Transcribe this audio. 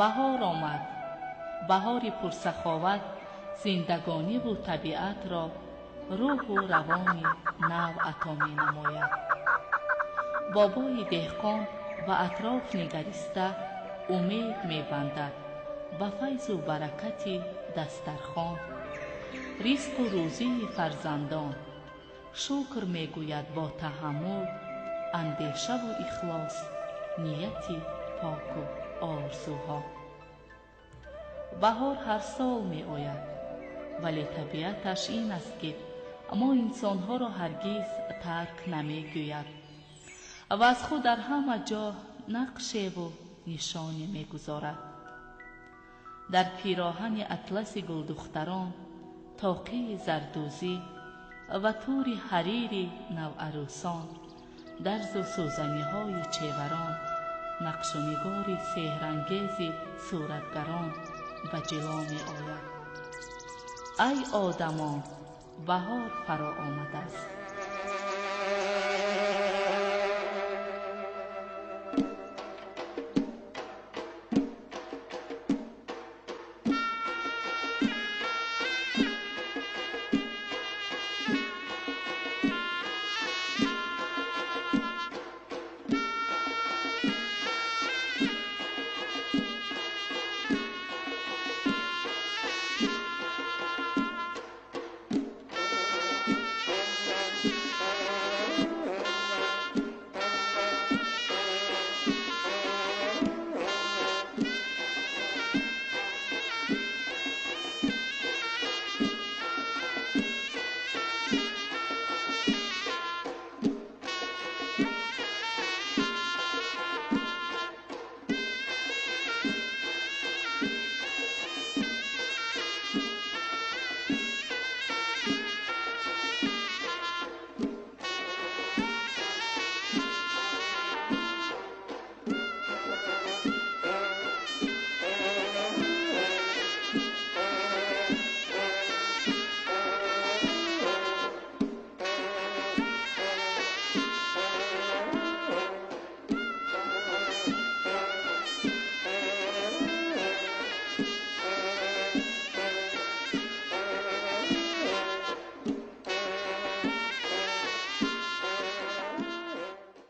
بهار آمد، بهاری پرسخاوت زندگانی و طبیعت را روح و روانی نو عطا می نماید. بابای دهقان و اطراف نگریسته امید می بندد به فیض و برکت دسترخوان، رزق و روزی فرزندان. شکر می گوید با تحمل، اندیشه و اخلاص، نیتی پاک و آرزوها. بهار هر سال می آید، ولی طبیعتش این است که ما انسانها را هرگز ترک نمی گوید و از خود در همه جا نقشه و نشانی می گذارد. در پیراهن اطلس گلدختران، طاقه زردوزی و تور حریر نوعروسان، درز و سوزنی های چیوران، نقش و نگار سحرانگیز صورتگران به جلو می آید. ای آدمان، بهار فرا آمده است.